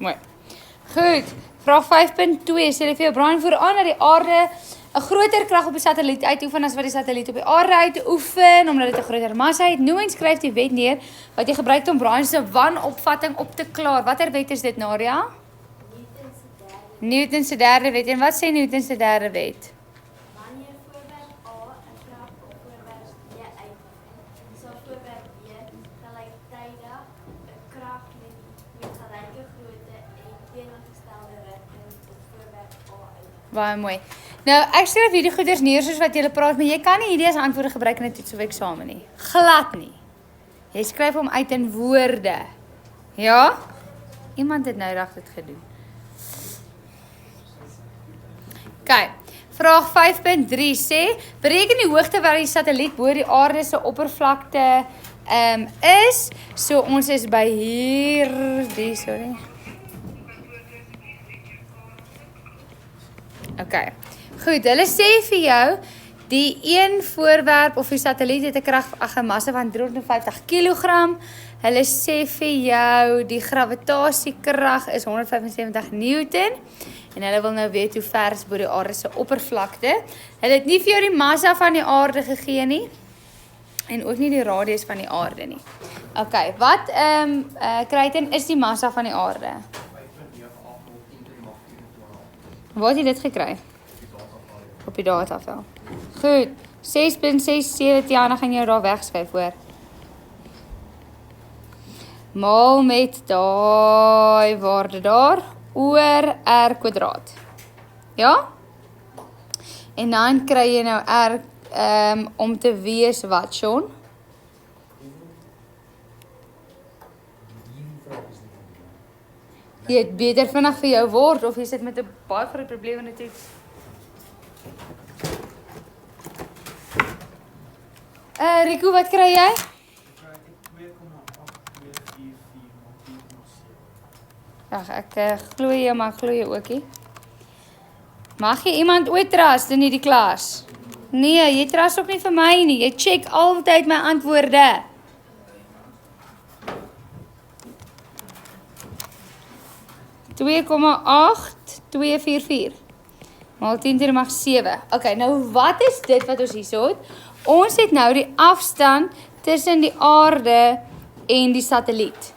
Mooi. Goed, vraag 5.2 sê vir jou Brian vooraan dat die aarde 'n groter krag op die satelliet uitoefen as wat die satelliet op die aarde uitoefen, omdat dit 'n groter massa het. Noem en skryf die wet neer wat jy gebruik om Brian se wanopvatting op te klaar. Watter wet is dit, Nadia? Newton se derde wet. En wat sê Newton se derde wet? Wanneer voorwerp A 'n krag op voorwerp B uitoefen, sal voorwerp B gelyktydig 'n krag met gelyke grootte en teenoorgestelde rigting op voorwerp A uitoefen. Baie mooi. Nou, ek skryf hierdie goeders neer soos wat julle praat, maar jy kan nie hierdie as antwoorde gebruik in 'n toets of eksamen nie. Glad nie. Jy skryf hom uit in woorde. Ja? Iemand het nou reg dit gedoen. Kyk, vraag 5.3 sê, bereken die hoogte waar die satelliet bo die aarde se oppervlakte is. So ons is by hierdie, sorry. Okay. Goed, hulle sê vir jou die een voorwerp of die satelliet het 'n krag ag 'n massa van 350 kg. Hulle sê vir jou die gravitasiekrag is 175 Newton. En hulle wil nou weet hoe ver is bo die aarde se oppervlakte. Hulle het nie vir jou die massa van die aarde gegee nie. En ook nie die radius van die aarde nie. Okay, wat Kruiten is die massa van die aarde? Waar het jy dit gekry? Op die datavel. Goed. 6.67 Tiana gaan jou daar wegskryf hoor. Maal met daai waarde daar oor r kwadraat. Ja? En dan kry jy nou r om te wees wat, Sean? Jy het beter vinnig vir jou word of jy sit met 'n baie groot probleem in 'n toets. Rico, wat kry jy? Ag, ek glo jy, maar glo jy ookie. Mag jy iemand ooit trust in hierdie klas? Nee, jy trust ook nie vir my nie. Jy check altyd my antwoorde. Twee komma 8244 maal 10 to die mag 7. Okay, nou wat is dit wat ons hierso het? Ons het nou die afstand tussen die aarde en die satelliet.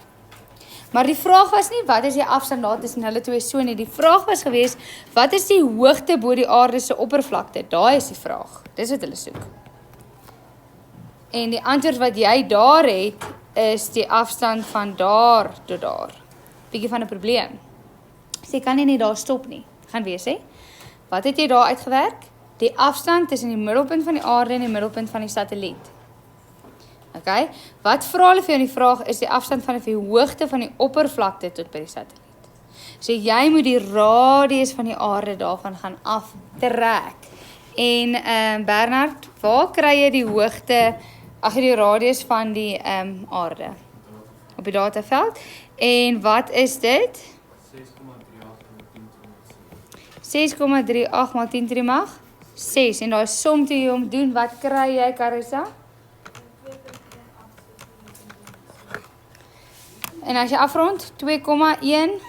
Maar die vraag was nie wat is die afstand daar tussen hulle twee so nie. Die vraag was gewees wat is die hoogte bo die aarde se oppervlakte? Daai is die vraag. Dis wat hulle soek. En die antwoord wat jy daar het is die afstand van daar tot daar. Bietjie van 'n probleem. So jy kan nie net daar stop nie. Gaan wees hè. Wat het jy daar uitgewerk? Die afstand tussen die middelpunt van die aarde en die middelpunt van die satelliet. Okay? Wat vra hulle vir jou in die vraag is die afstand van die hoogte van die oppervlakte tot by die satelliet. So jy moet die radius van die aarde daarvan gaan aftrek. En Bernard, waar kry jy die hoogte, die radius van die aarde? Op die dataveld. En wat is dit? 6,38 maal 10 to die mag 6. En daai som toe jy hom doen, wat kry jy, Carissa? En as jy afrond, 2,19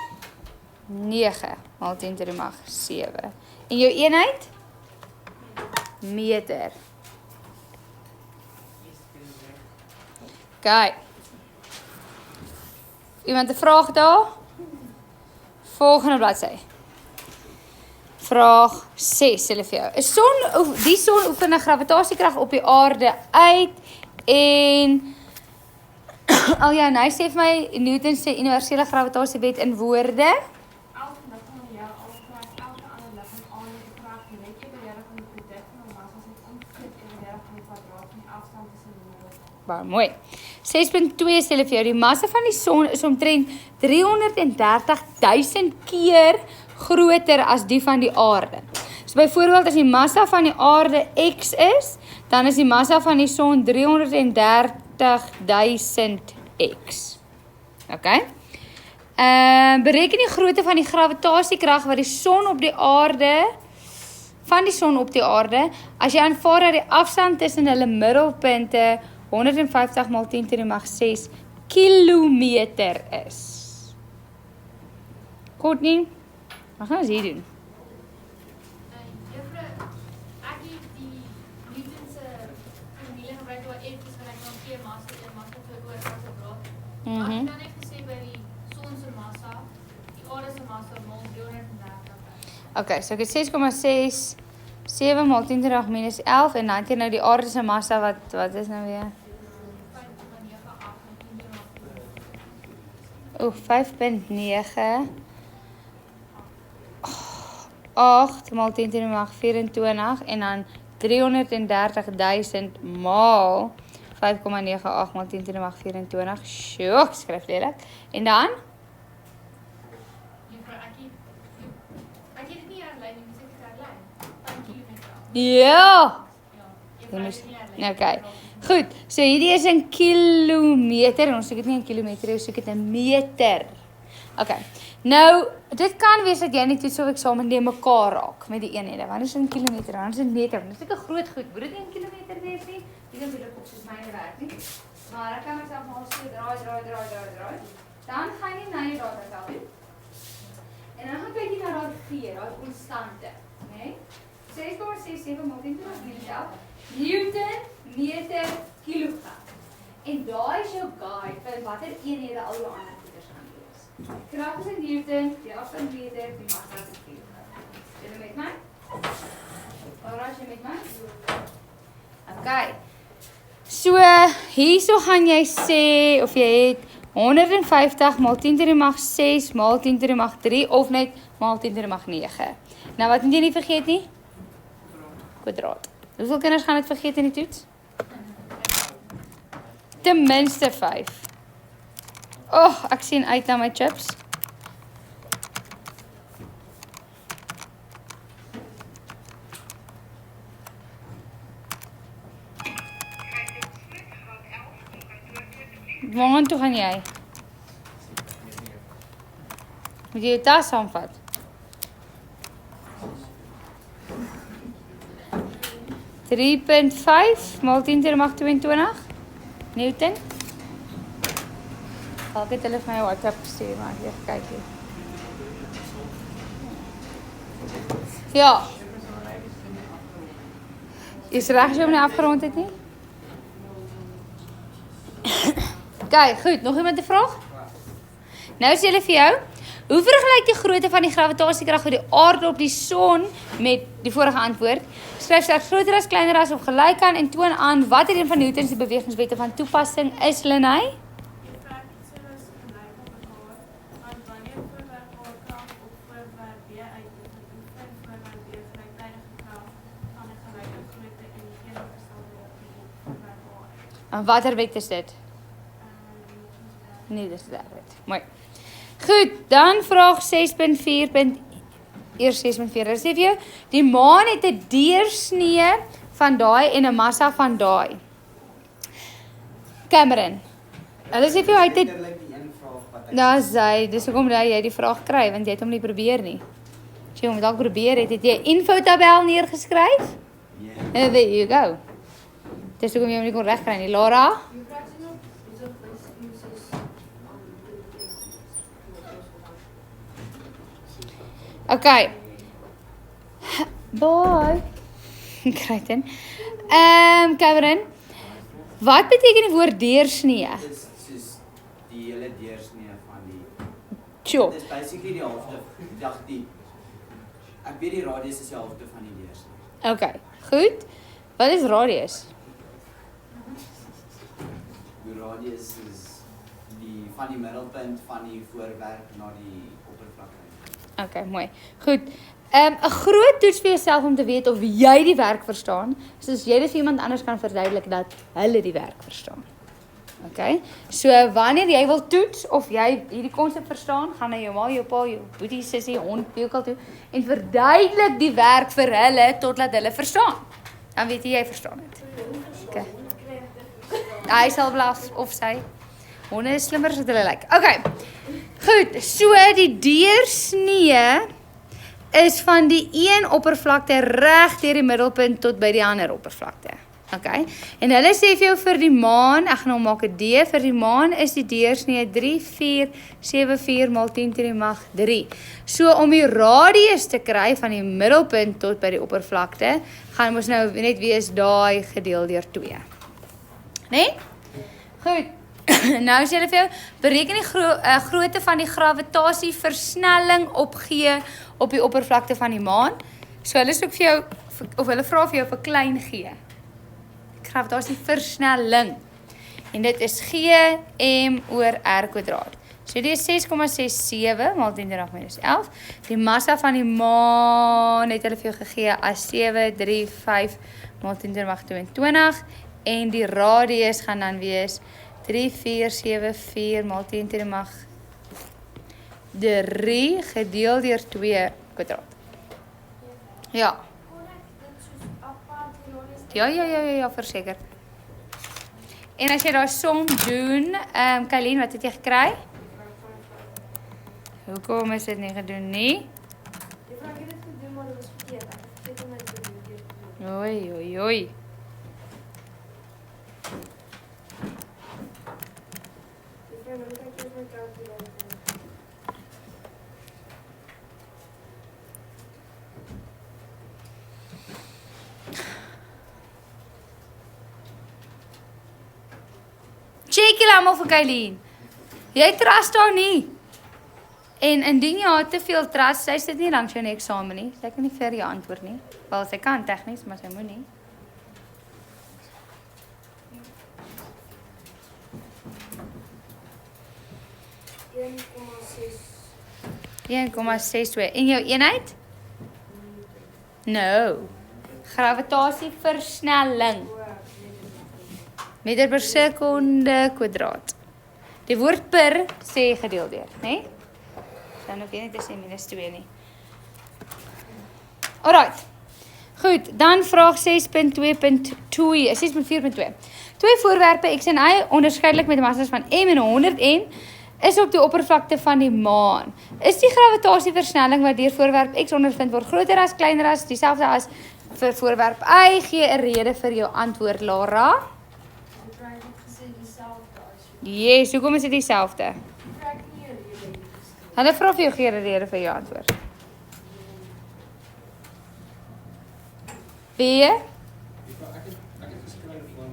maal 10 to die mag 7. En jou eenheid? Meter. Kyk. Iemand 'n vraag daar? Volgende bladsy. Vraag 6 hulle vir jou. Die son oefen 'n gravitasiekrag op die aarde uit en ja, nou sê vir my Newton se universele gravitasiewet in woorde. Baie mooi. 6.2 sê hulle vir jou die massa van die son is omtrent 330.000 keer groter as die van die aarde. So byvoorbeeld as die massa van die aarde X is, dan is die massa van die son 330.000 X. Okay? Bereken die grootte van die gravitasiekrag wat die son op die aarde van die son op die aarde as jy aanvaar dat die afstand tussen hulle middelpunte 150 maal 10 to die mag 6 kilometer is. kort nie. Wat gaan ons hier doen? Juffrou, ek het die Newton se formule gebruik waar F is gelyk aan P massa, en massa vir oor massa draad. Maar ek dan net gesê by die son se massa, die aarde se massa mol 330. Okay, so ek het 6,6 7 maal 10 to die 8 minus 11 en dan het jy nou die aarde se massa wat is nou weer? 5.9 8 maal 10 to die mag 24 en dan 330.000 maal 5,98 maal 10 to die mag 24. Sjoe, ek skryf lelik. En dan? Juffrou, ek het dit nie herlyn nie, dis ek het herlyn. 5 kilometer. Ja. Juffrou, ek het nie herlyn. Okay. Goed, so hierdie is in kilometer en ons soek dit nie in kilometer, ons soek dit in meter. Okay. Nou, dit kan wees dat jy net toets of eksamen neem mekaar raak met die eenhede. Wanneer is dit in kilometer? Wanneer is dit in meter? Dit is net 'n groot goed. Moet dit nie in kilometer wees nie? Dit is natuurlik op soos myne werk nie. Maar ek kan myself maar so draai. Dan gaan jy na jou datavel toe. En dan gaan kyk jy na daai V, daai konstante, né? 6,67 maal 10 to die minus 11 Newton meter kilogram. En daai is jou guide vir watter eenhede al jou ander goeders gaan wees. Krag is in Newton, die afstand meter, die massa is in kilogram. Julle met my? Alraai, jy met my? Okay. So, hierso gaan jy sê of jy het 150 maal 10 to die mag 6 maal 10 to die mag 3 of net maal 10 to die mag 9. Nou wat moet jy nie vergeet nie? Kwadraat. Hoeveel kinders gaan dit vergeet in die toets? Ten minste 5. Ek sien uit na my chips. Waarheen toe gaan jy? Moet jy jou tas saamvat? .5 maal 10 to die mag 22 Newton. Ek het hulle vir my WhatsApp gestuur, maar ek het kyk hier. Ja. Is reg as jy hom nie afgerond het nie? Okay, goed. Nog iemand 'n vraag? Nou sê hulle vir jou, hoe vergelyk die grootte van die gravitasiekrag van die aarde op die son met die vorige antwoord? Skryf slegs groter as, kleiner as of gelyk aan en toon aan watter een van Newton se bewegingswette van toepassing is, Lenay? En watter wet is dit? Nee, dis die derde wet. Mooi. Goed, dan vraag 6.4. Eers 6.4. Dit sê vir jou, die maan het 'n deursnee van daai en 'n massa van daai. Cameron. Hulle sê vir jou hy het 'n dis hoekom jy die vraag kry, want jy het hom nie probeer nie. As jy hom dalk probeer het jy 'n infotabel neergeskryf? Yeah. There you go. Dis hoekom jy hom nie kon regkry nie. Laura? Okay. Bye. Kryten. Cameron. Wat beteken die woord deursnee? Dit is soos die hele deursnee van die. Sure. Dit is basically die helfte. Ek weet die radius is die helfte van die deursnee. Okay. Goed. Wat is radius? Die radius is van die middelpunt van die voorwerp na die oppervlakte. Okay, mooi. Goed. 'n Groot toets vir jouself om te weet of jy die werk verstaan, soos jy dit vir iemand anders kan verduidelik dat hulle die werk verstaan. Okay? So wanneer jy wil toets of jy hierdie konsep verstaan, gaan na jou ma, jou pa, jou boetie, sussie, hond, wie ook al toe en verduidelik die werk vir hulle totdat hulle verstaan. Dan weet jy verstaan dit. Okay. Hy sal blaf of sy. Honde is slimmer as wat hulle lyk. Okay. Goed, so die deursnee is van die een oppervlakte reg deur die middelpunt tot by die ander oppervlakte. Okay. En hulle sê vir jou vir die maan, ek gaan nou maak 'n D, vir die maan is die deursnee 3,474 maal 10 to die mag 3. So om die radius te kry van die middelpunt tot by die oppervlakte, gaan ons nou net wees daai gedeel deur 2. Nee? Goed. Nou sê hulle vir jou, bereken die grootte van die gravitasieversnelling op G op die oppervlakte van die maan. So hulle soek vir jou, of hulle vra vir jou vir klein G. Gravitasieversnelling. En dit is G m oor r kwadraat. So dit is 6,67 maal 10 to die minus 11. Die massa van die maan het hulle vir jou gegee as 735 maal 10 to die mag 22. En die radius gaan dan wees 3474 maal 10 to die mag 3 gedeel deur 2 kwadraat. Ja. Ja, verseker. En as jy daar som doen, Kylien, wat het jy gekry? Hoekom is dit nie gedoen nie? Ek het dit gedoen, maar dit was verkeerd. Ek het vergeet om dit te doen. Oei. Check julle allemaal vir Kylien. Jy trust daar nie. En indien jy te veel trust, sy sit nie langs jou in die eksamen nie. Sy kan nie vir jou antwoord nie. Wel, sy kan tegnies, maar sy moet nie. 1,62. En jou eenheid? No. Gravitasieversnelling. Meter per sekonde kwadraat. Die woord per sê gedeel deur, né? Dan hoef jy nie te sê minus 2 nie. Alright. Goed, dan vraag 6.2.2, 6.4.2. Twee voorwerpe X en Y onderskeidelik met massas van m en 100 n is op die oppervlakte van die maan. Is die gravitasieversnelling wat deur voorwerp X ondervind word groter as, kleiner as, dieselfde as vir voorwerp Y? Gee 'n rede vir jou antwoord, Lara. Yes, hoekom is dit dieselfde? Hulle vra vir jou gee 'n rede vir jou antwoord. B? Ek het geskryf van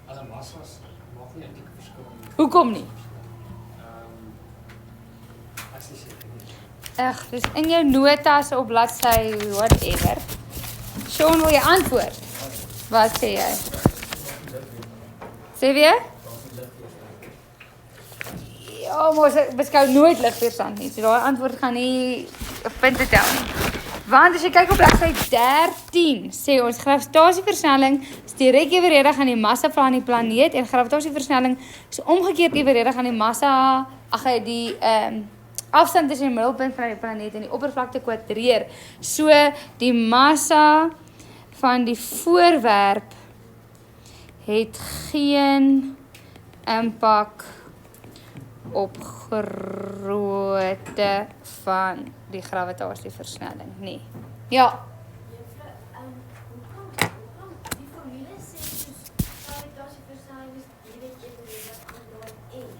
alle massas maak nie 'n dikke verskil nie. Hoekom nie? Ek sê seker nie. Ag, dis in jou notas op bladsy whatever. Sean, wil jy antwoord? Wat sê jy? Sê weer? Ja, maar ons beskou nooit ligweerstand nie. So daai antwoord gaan nie punte tel nie. Want as jy kyk op bladsy 13, sê ons gravitasieversnelling is direk eweredig aan die massa van die planeet en gravitasieversnelling is omgekeerd eweredig aan die massa, die afstand tussen die middelpunt van die planeet en die oppervlakte kwadreer. So die massa van die voorwerp het geen impak op grootte van die gravitasieversnelling nie. Ja. Hoekom die formule sê soos gravitasieversnelling is direk evenredig aan graad n.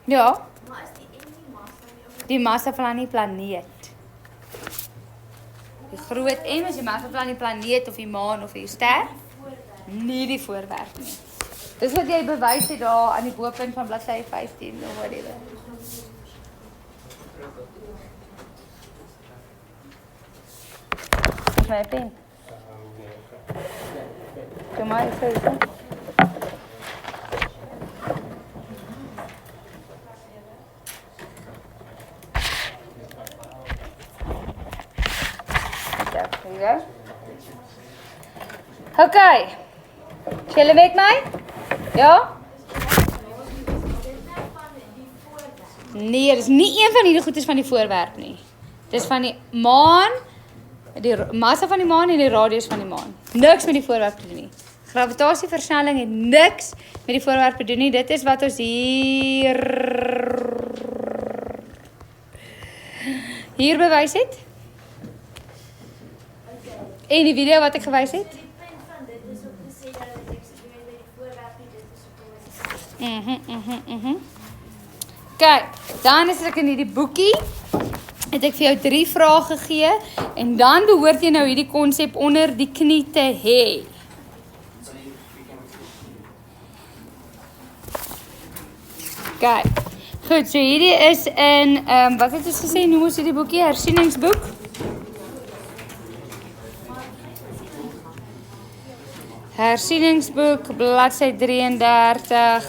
Ja, Maar is die n die massa nie of die massa van die planeet. Die groot M is die massa van die planeet of die maan of die ster, voorwerp? nie die voorwerp nie. Dis wat jy bewys het daar aan die bopunt van bladsy 15 of whatever. My pen. Kom maar, sê dit. Ja. Okay. Julle met my? Ja? Nee, dis nie een van hierdie goedes van die voorwerp nie. Dis van die maan, die massa van die maan en die radius van die maan. Niks met die voorwerp te doen nie. Gravitasieversnelling het niks met die voorwerp te doen nie. Dit is wat ons hier bewys het. En die video wat ek gewys het? So die punt van dit is om te sê dat dit ek jy weet by die voorwerp nie dit is op die Kyk, dan is ek in hierdie boekie, het ek vir jou 3 vrae gegee, en dan behoort jy nou hierdie konsep onder die knie te hê. Kyk, goed, so hierdie is in, wat het ons gesê, noem ons hierdie boekie, hersieningsboek? Hersieningsboek, bladsy 33,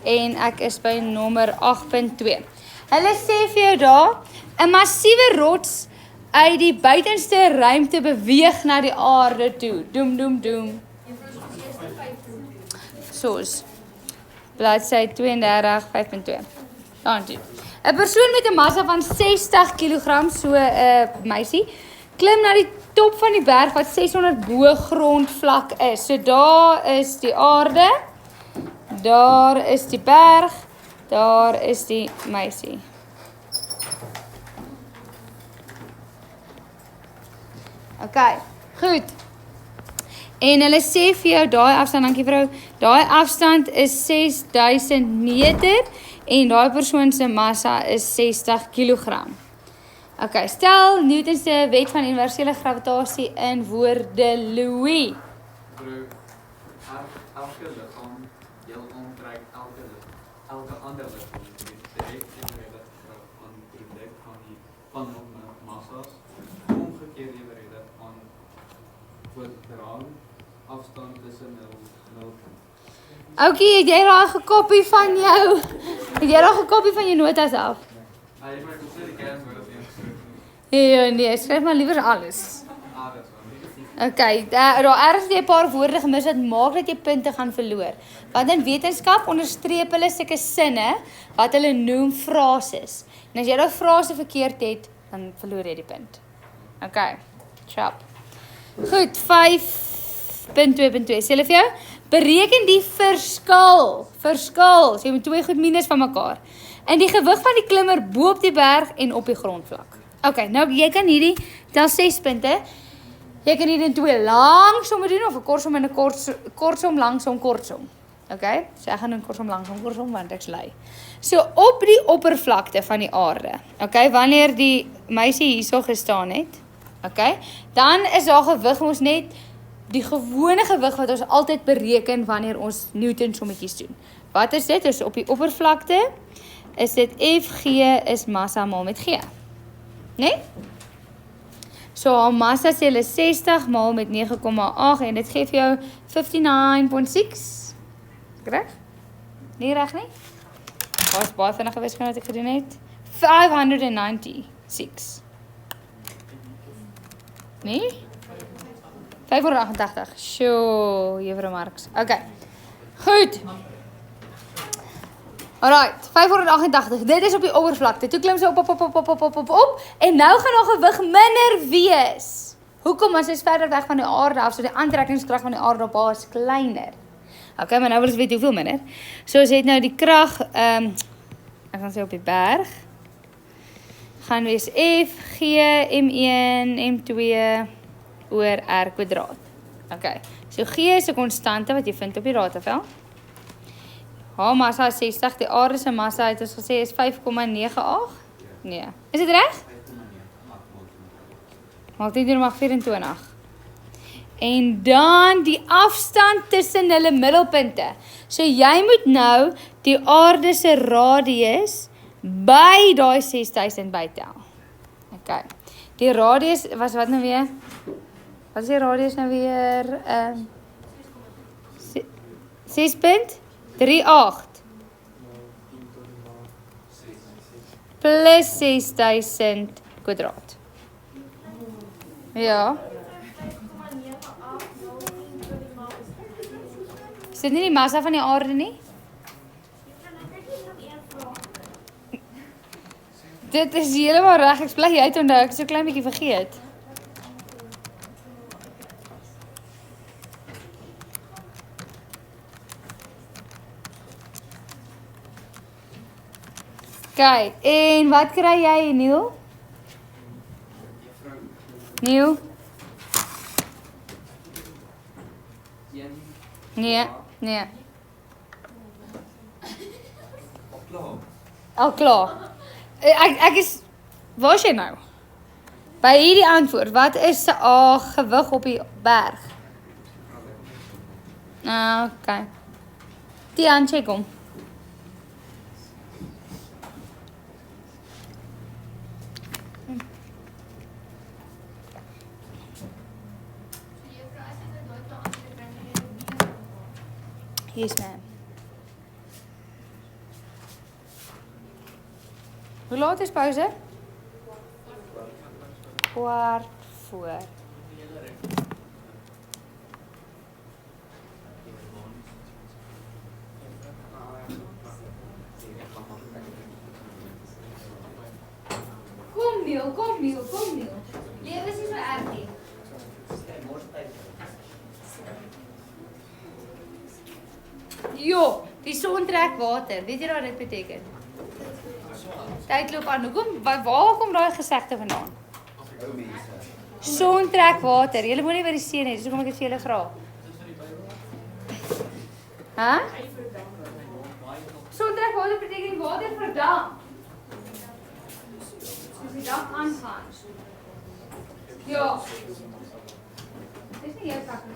en ek is by nommer 8.2. Hulle sê vir jou daar, 'n massiewe rots uit die buitenste ruimte beweeg na die aarde toe. Doem, doem, doem. Soos, bladsy 32, 5.2. Daartoe. 'n Persoon met 'n massa van 60 kg, so 'n meisie, klim na die top van die berg wat 600 bo grondvlak is. So daar is die aarde, daar is die berg, daar is die meisie. OK, goed. En hulle sê vir jou daai afstand, dankie vrou, daai afstand is 6000 meter en daai persoon se massa is 60 kg. OK, stel Newton se wet van universele gravitasie in woorde, Louis. Elke liggaam deel omtrek elke ander liggaam met direk evenredig aan produk van hom massas, omgekeerd evenredig aan kwadraat afstand tussen nulpunt. Okay, het jy daai gekopie van jou? Het jy daai gekopie van jou notas af? Maar ek sê die kernwoorde het Nee, skryf maar liewer alles. Okay, daar ergens jy 'n paar woorde gemis het, maak dat jy punte gaan verloor. Want in wetenskap onderstreep hulle sulke sinne wat hulle noem frases. En as jy daai frase verkeerd het, dan verloor jy die punt. Okay, chop. Goed, 5.2.2. Sê hulle vir jou, bereken die verskil. So jy moet twee goed minus van mekaar. En die gewig van die klimmer bo op die berg en op die grondvlak. Okay, nou jy kan hierdie tel 6 punte. Jy kan hierdie in 2 langsomme doen of 'n kortsom en 'n kortsom, langsom, kortsom. Okay? So ek gaan doen kortsom, langsom, kortsom want ek's lui. So op die oppervlakte van die aarde. Okay, wanneer die meisie hierso gestaan het, okay? Dan is daar gewig ons net die gewone gewig wat ons altyd bereken wanneer ons Newton sommetjies doen. Wat is dit? Dis op die oppervlakte is dit Fg is massa maal met G. Nee? So haar massa sê hulle 60 maal met 9,8 en dit gee vir jou 59.6. Reg? Nie reg nie? Was baie vinnige wiskunde wat ek gedoen het. 596. Nee? 588. Sjoe, juffrou Marx. Okay. Goed. Alright, 588. Dit is op die oppervlakte. Toe klim sy op en nou gaan haar gewig minder wees. Hoekom? Want sy is verder weg van die aarde af, so die aantrekkingskrag van die aarde op haar is kleiner. Okay, maar nou wil ons weet hoeveel minder. So ons het nou die krag, ek gaan sê op die berg, gaan wees F, G, M1, M2 oor R kwadraat. Okay, so G is 'n konstante wat jy vind op die raadtafel. Haar massa is 60, die aarde se massa het ons gesê is 5,98. Nee, is dit reg? 5,9 maal 10 mag 24. En dan die afstand tussen hulle middelpunte. So jy moet nou die aarde se radius by daai 6000 bytel. Okay. Die radius was wat nou weer? Wat is die radius nou weer? 6.38 plus 6000 kwadraat. Ja. Is dit nie die massa van die aarde nie? Dit is heeltemal reg. Ek bly jy het onthou, ek het so klein bietjie vergeet. Kyk, en wat kry jy, Neil? Neil? Nee, nee. Klaar. Al klaar. Ek is, waar is jy nou? By hierdie antwoord, wat is se A gewig op die berg? Okay. Tian, check hom. Yes, ma'am. Hoe laat is pauze? 15:15. Kom Neil. Lewe is nie so erg nie. Jo, die son trek water. Weet jy wat dit beteken? Tyd loop aan. Waar kom daai gesegde vandaan? Son trek water. Julle moenie by die see nie, dis hoekom ek dit vir julle vra. Hæ? Son trek water beteken die water verdamp. Soos die dag aangaan. Ja. Dis nie jou sak nie.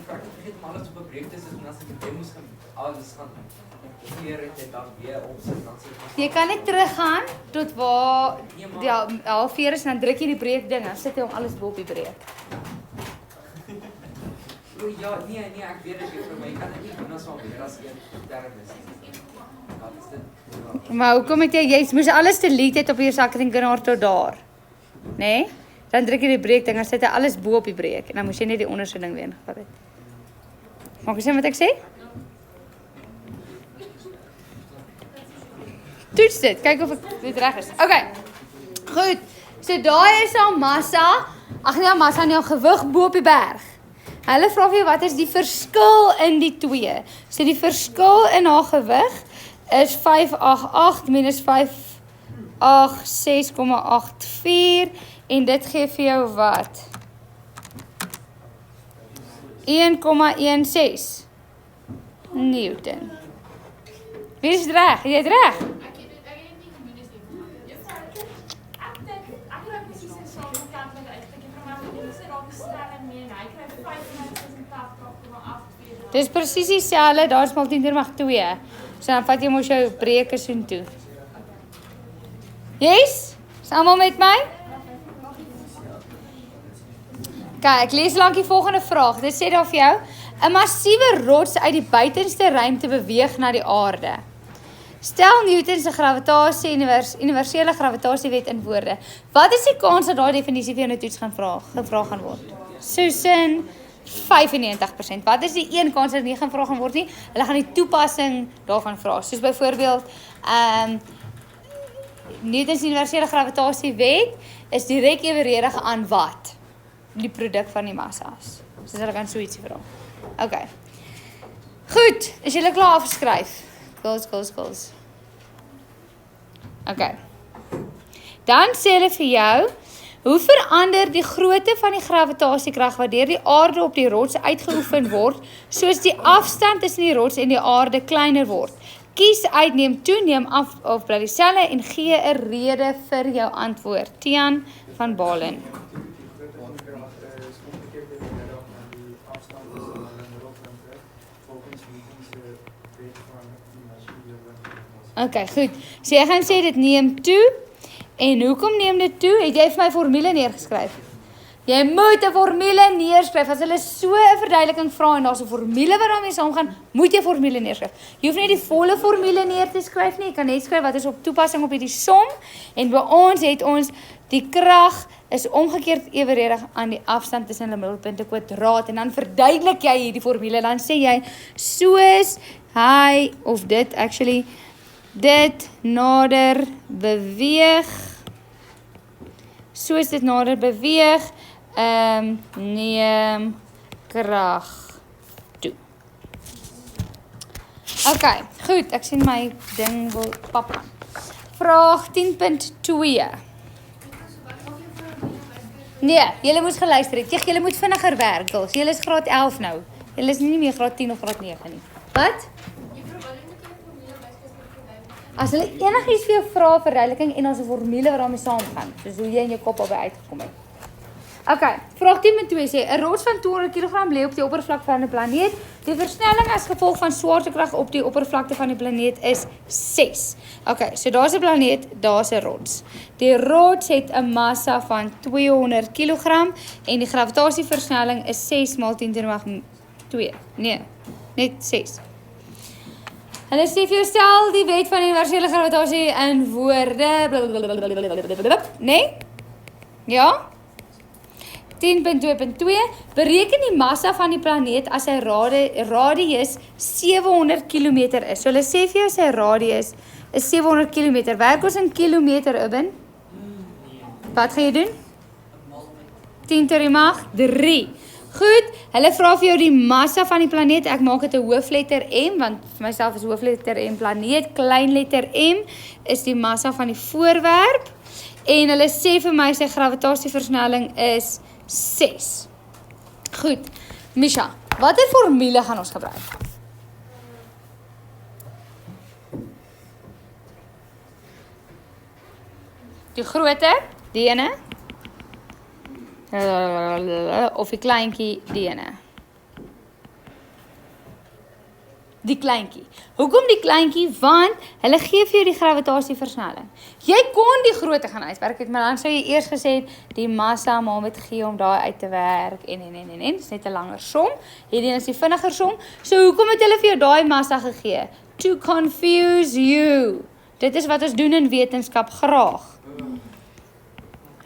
Ek vergeet om alles op 'n breek te sit en as ek dit moes gaan alles gaan keer het dan weer opsit dan sit Jy kan net teruggaan tot waar die halfveer is en dan druk jy die breek ding en sit jy om alles bo op die breek. Ja, nee, ek weet dit vir my. Ek kan dit nie doen as wat weer as een term is. Wat is dit? Maar hoekom het jy moes alles delete het op jou sakrekenaar tot daar? Nee? Dan druk jy die breek ding en sit jy alles bo op die breek en dan moes jy net die onderste ding weer ingevat het. Maak jy sien wat ek sê? Toets dit, kyk of dit reg is. Okay. Goed. So daai is al massa. Ag nee, massa nie, gewig bo op die berg. Hulle vra vir jou wat is die verskil in die twee? So die verskil in haar gewig is 588 minus 586,84 en dit gee vir jou wat? 1,16 Newton. Wie is reg? Jy het reg? Ek het dit nie gedoen is nie. Ek dink ek het presies in saamkant met uitspreek van my mense raak stelling mee en hy kry 586,82. Dis presies dieselfde, daar's mal 10/2. So dan vat jy mos jou breuke soen toe. Yes? Is almal met my? Kyk, ek lees lank die volgende vraag. Dit sê daar vir jou: 'n massiewe rots uit die buitenste ruimte beweeg na die aarde. Stel Newton se gravitasie universele gravitasiewet in woorde. Wat is die kans dat daai definisie vir jou in 'n toets gevra gaan word? Susan, 95%. Wat is die een kans dat dit nie gevra gaan word nie? Hulle gaan die toepassing daarvan vra. Soos byvoorbeeld Newton se universele gravitasiewet is direk evenredig aan wat? Die produk van die massas. So hulle kan so ietsie vra. Okay. Goed, is julle klaar afgeskryf? Goals. Okay. Dan sê hulle vir jou, hoe verander die grootte van die gravitasie-krag wat deur die aarde op die rots uitgeoefen word, soos die afstand tussen die rots en die aarde kleiner word? Kies uit, neem toe, neem af of bly dieselfde en gee 'n rede vir jou antwoord. Tian van Balen. Okay, goed. So jy gaan sê dit neem toe. En hoekom neem dit toe? Het jy vir my formule neergeskryf? Jy moet 'n formule neerskryf. As hulle so 'n verduideliking vra en daar's 'n formule wat daarmee saamgaan, moet jy formule neerskryf. Jy hoef nie die volle formule neer te skryf nie. Jy kan net skryf wat is op toepassing op hierdie som. En by ons het ons die krag is omgekeerd evenredig aan die afstand tussen hulle middelpunte kwadraat. En dan verduidelik jy hierdie formule. Dan sê jy soos hy of dit actually dit nader beweeg. Soos dit nader beweeg, neem krag toe. Okay, goed, ek sien my ding wil pap gaan. Vraag 10.2. Nee, julle moes geluister het. Julle moet vinniger werk, girls. Julle is graad 11 nou. Julle is nie meer graad 10 of graad 9 nie. Wat? As hulle enigiets vir jou vra verduideliking en ons 'n formule wat daarmee saamgaan, soos hoe jy in jou kop albei uitgekom het. Okay, vraag 10.2 sê 'n rots van 200 kg lê op die oppervlak van 'n planeet. Die versnelling as gevolg van swaartekrag op die oppervlakte van die planeet is 6. Okay, so daar's 'n planeet, daar's 'n rots. Die rots het 'n massa van 200 kg en die gravitasieversnelling is 6 × 10⁻². Nee, net 6. Hulle sê vir jou stel die wet van universele gravitasie in woorde. Nee? Ja? 10.2.2 Bereken die massa van die planeet as sy radius 700 km is. So hulle sê vir jou sy radius is 700 km. Werk ons in kilometer, Urban? Wat gaan jy doen? 10⁻3. Goed, hulle vra vir jou die massa van die planeet. Ek maak dit 'n hoofletter M, want vir myself is hoofletter M planeet. Kleinletter M is die massa van die voorwerp. En hulle sê vir my sy gravitasieversnelling is 6. Goed, Misha, watter formule gaan ons gebruik? Die grootte, die ene. Of die kleintjie, die ene. Die kleintjie. Hoekom die kleintjie? Want hulle gee vir jou die gravitasieversnelling. Jy kon die grootte gaan uitwerk het, maar dan sou jy eers gesê het die massa maar met gee om daai uit te werk en. Dis net 'n langer som. Hierdie is die vinniger som. So hoekom het hulle vir jou daai massa gegee? To confuse you. Dit is wat ons doen in wetenskap graag.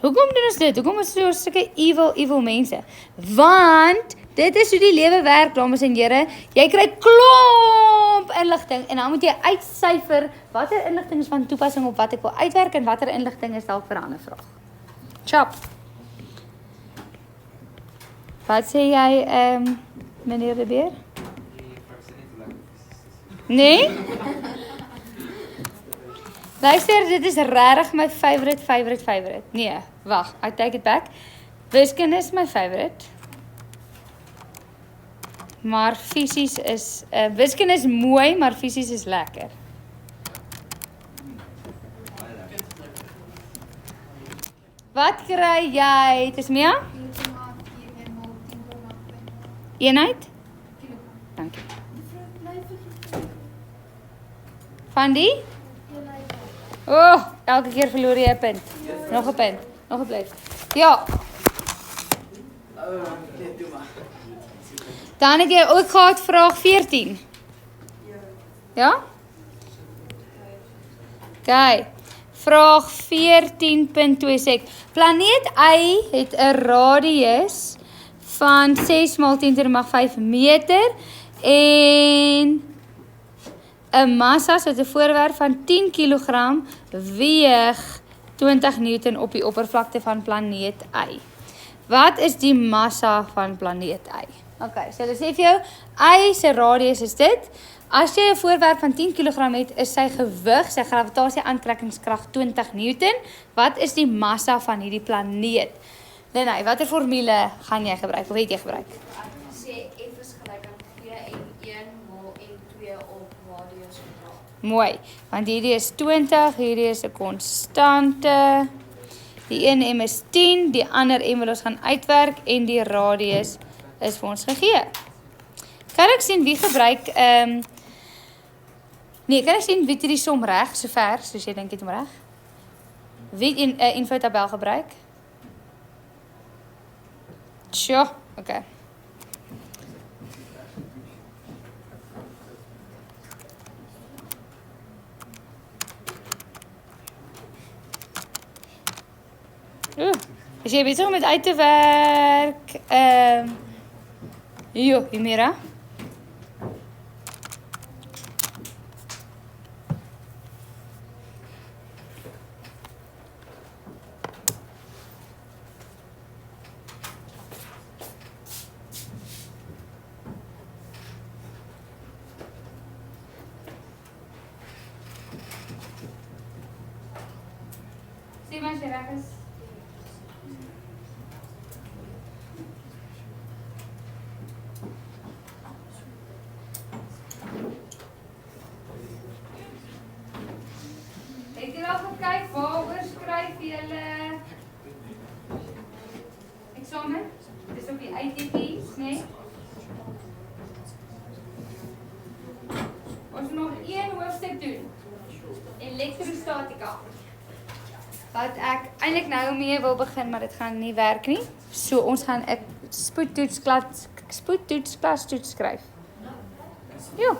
Hoekom doen ons dit? Hoekom is ons sulke evil mense? Want dit is hoe die lewe werk, dames en here. Jy kry klomp inligting en dan moet jy uitsyfer watter inligting is van toepassing op wat ek wil uitwerk en watter inligting is dalk vir 'n ander vraag. Chop. Wat sê jy, meneer De Beer? Nee? Luister, dit is regtig my favorite. Nee, wag, I take it back. Wiskunde is my favorite. Maar fisies is wiskunde is mooi, maar fisies is lekker. Wat kry jy? Dis Mia? Eenheid? Dankie. Van die? Elke keer verloor jy 'n punt. Nog 'n punt. Nog 'n plek. Ja. Dan het jy ook gehad vraag 14. Ja? Okay. Vraag 14.2 sê planeet Y het 'n radius van 6 × 10⁻5 meter en 'n massa soos 'n voorwerp van 10 kg weeg 20 Newton op die oppervlakte van planeet Y. Wat is die massa van planeet Y? Okay, so hulle sê vir jou, Y se radius is dit. As jy 'n voorwerp van 10 kg het, is sy gewig, sy gravitasie-aantrekkingskrag 20 Newton. Wat is die massa van hierdie planeet? Nee, watter formule gaan jy gebruik? Of het jy gebruik? Ek sê F is gelyk aan 2 en 1 maal n2 op radius gedrag. Mooi, want hierdie is 20, hierdie is 'n konstante. Die een M is 10, die ander M wil ons gaan uitwerk en die radius is vir ons gegee. Kan ek sien wie gebruik nee, kan ek sien wie het die som reg sover soos jy dink het hom reg? Wie 'n infotabel gebruik? Sjoe, okay. Is jy besig om dit uit te werk? Himera. Sê maar as jy reg is. julle eksamen? Dis op die ITP's, nee? Ons moet nog een hoofstuk doen. Elektrostatika. Wat ek eintlik nou mee wil begin, maar dit gaan nie werk nie. So ons gaan 'n spoedtoets skryf. Ja.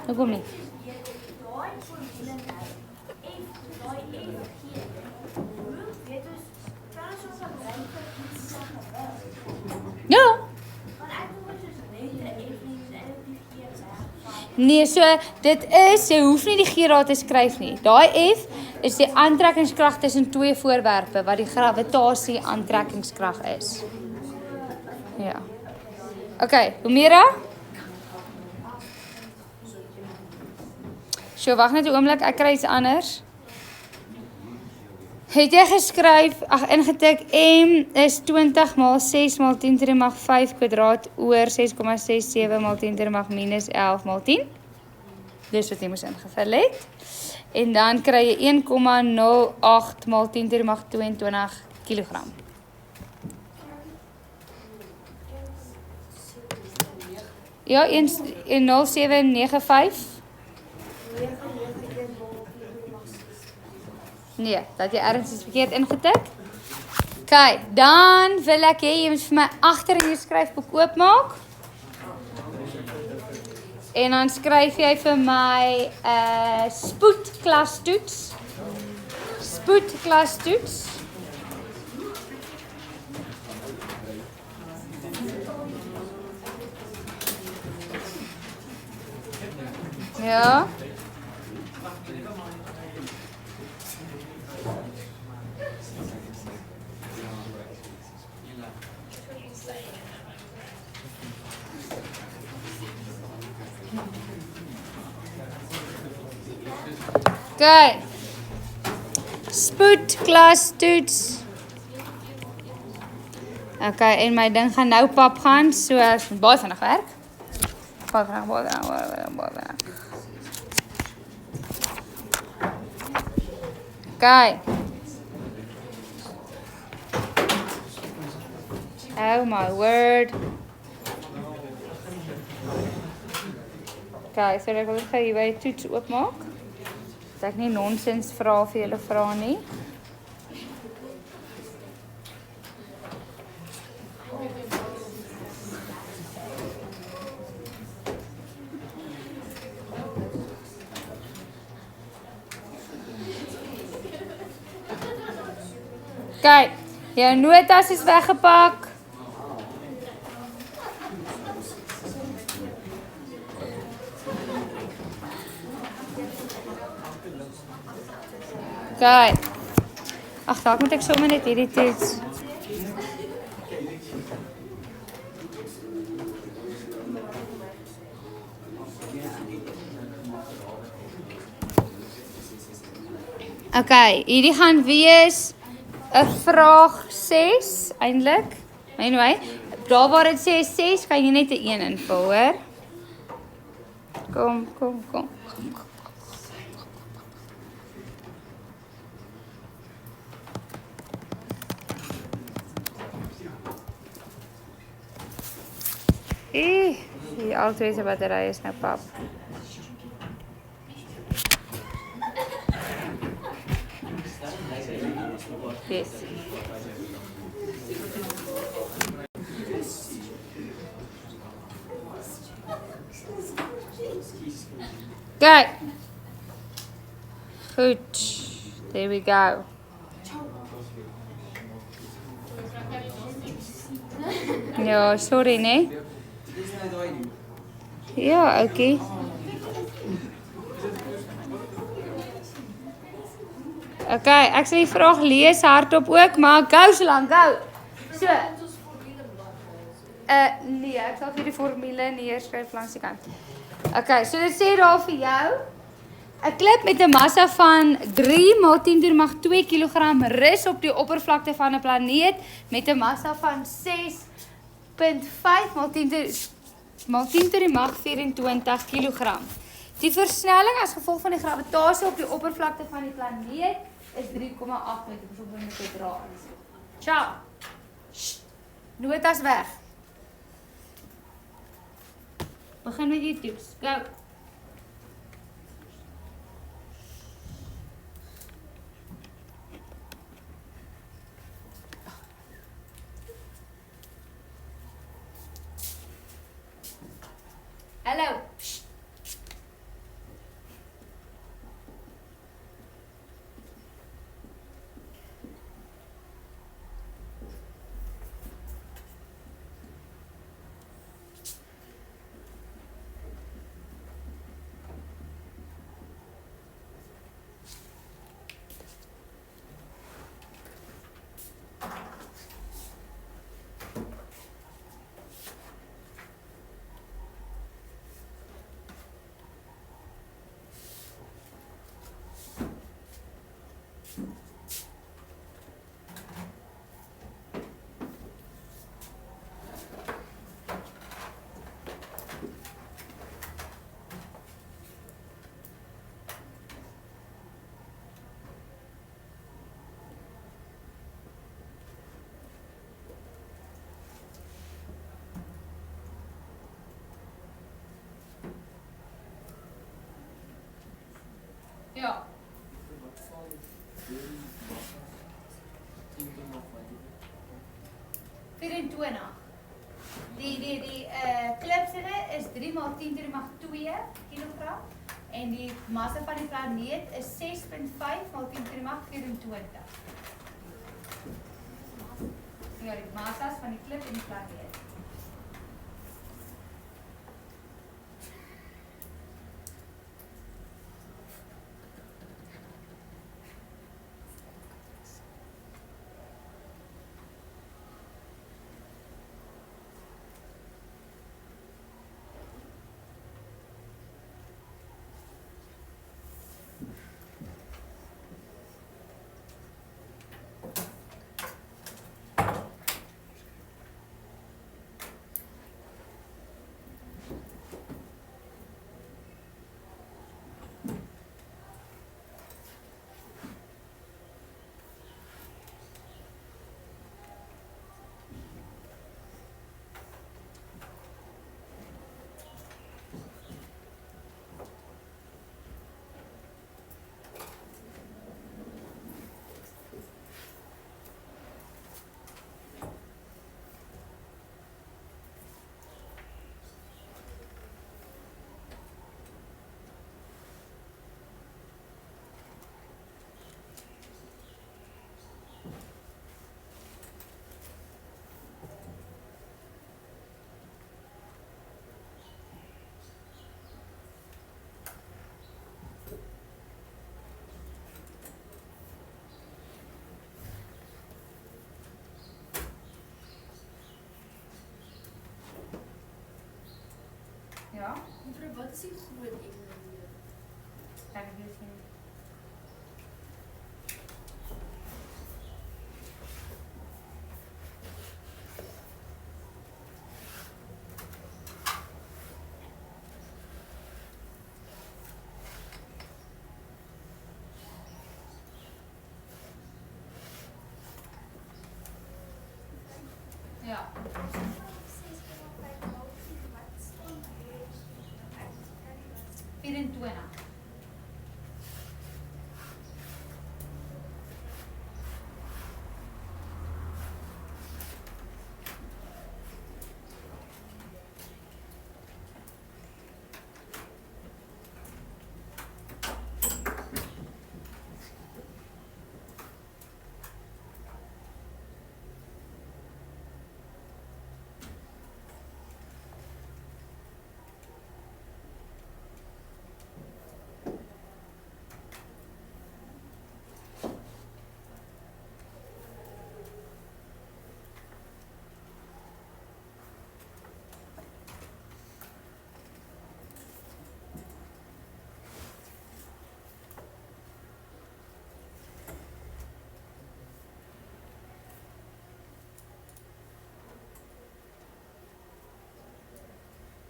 Hoekom nie? Daai formule nou, daai F gee. Hoe weet ons, kan ons ons gebruik vir iets wat gebeur? Ja. Want ek dink ons is net 'n F nie, dis eintlik die G weg. Nee, so dit is, jy hoef nie die G-raad te skryf nie. Daai F is die aantrekkingskrag tussen twee voorwerpe wat die gravitasie aantrekkingskrag is. Ja. Okay, Humira? So, wag net 'n oomblik, ek kry iets anders. Het jy geskryf, ingetik M is 20 maal 6 maal 10 to die mag 5 kwadraat oor 6,67 maal 10 to die mag minus 11 maal 10? Dis wat jy moes ingevul het. En dan kry jy 1,08 maal 10 to die mag 22 kilogram. Ja, 0795. Nee, dat jy ergens iets verkeerd ingetik. Okay, dan wil ek hê jy moet vir my agter in jou skryfboek oopmaak. En dan skryf jy vir my spoedklastoets. Spoedklastoets. Ja. Okay. Spoedklastoets. Okay, en my ding gaan nou pap gaan, so ek moet baie vinnig werk. Baie vinnig. Okay. Oh my word. Okay, so ek wil dit gou hier by die toets oopmaak. Dat ek nie nonsens vra vir julle vra nie. Kyk, jou notas is weggepak. Kyk. Ag, dalk moet ek sommer net hierdie toets. Okay, hierdie gaan wees 'n vraag 6 eintlik. Anyway, daar waar dit sê 6, kan jy net 'n 1 invul, hoor? Kom. Die altyd se battery is nou pap. Yes. Kijk. Goed. There we go. Ja, sorry, nee. Ja, okay. Okay, ek sal die vraag lees hardop ook, maar go so lank, go. So. Nee, ek sal vir die formule neerskryf langs die kant. Okay, so dit sê daar vir jou 'n klip met 'n massa van 3 maal 10 to die mag 2 kg rus op die oppervlakte van 'n planeet met 'n massa van 6.5 maal 10 to die mag 24 kg. Die versnelling as gevolg van die gravitasie op die oppervlakte van die planeet is 3,8 meter per sekonde kwadraat. Ciao. Notas weg. Begin met die toets. Go. Hallo. Ja. 24. Die klipsinne is 3 x 10 to die mag 2 kilogram en die massa van die planeet is 6,5 x 10 to die mag 24. Ja, die massas van die klip en die planeet. Ja, Mevrou, wat is die groot engele? kan ek jou sien. Ja. 24.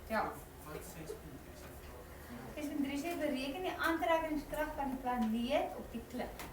Ja. Wat 6.3 6.3 sê bereken die aantrekkingskrag van die planeet op die klip.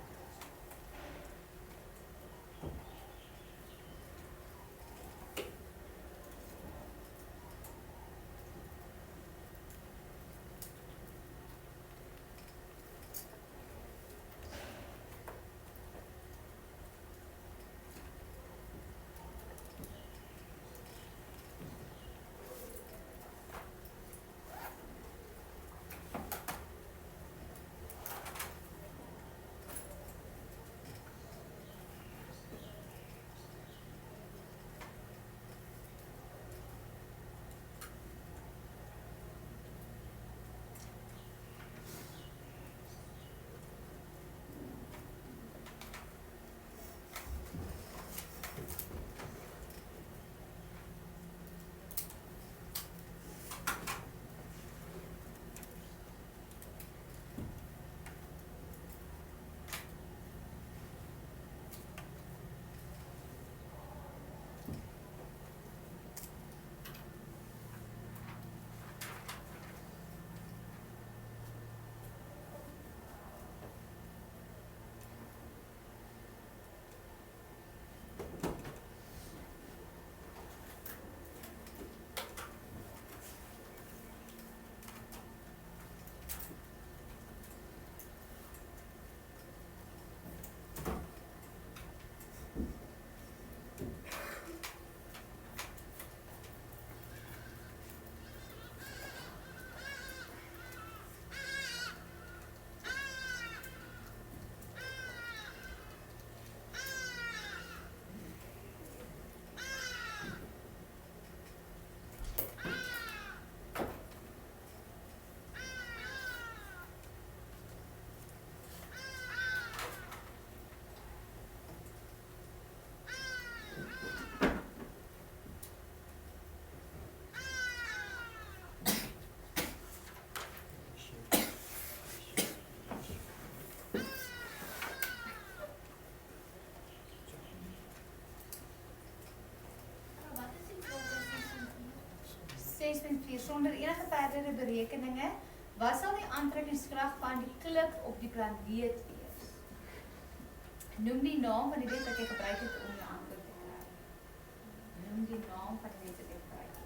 4 sonder enige verdere berekeninge, wat sal die aantrekkingskrag van die klip op die planeet wees? Noem die naam van die wet wat jy gebruik het om jou antwoord te kry. Noem die naam van die wet wat jy gebruik het.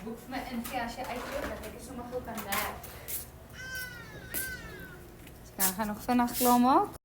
Boek vir my ingee as jy uitloop, dat ek sommer gou kan werk. So, ek gaan nog vinnig klaarmaak.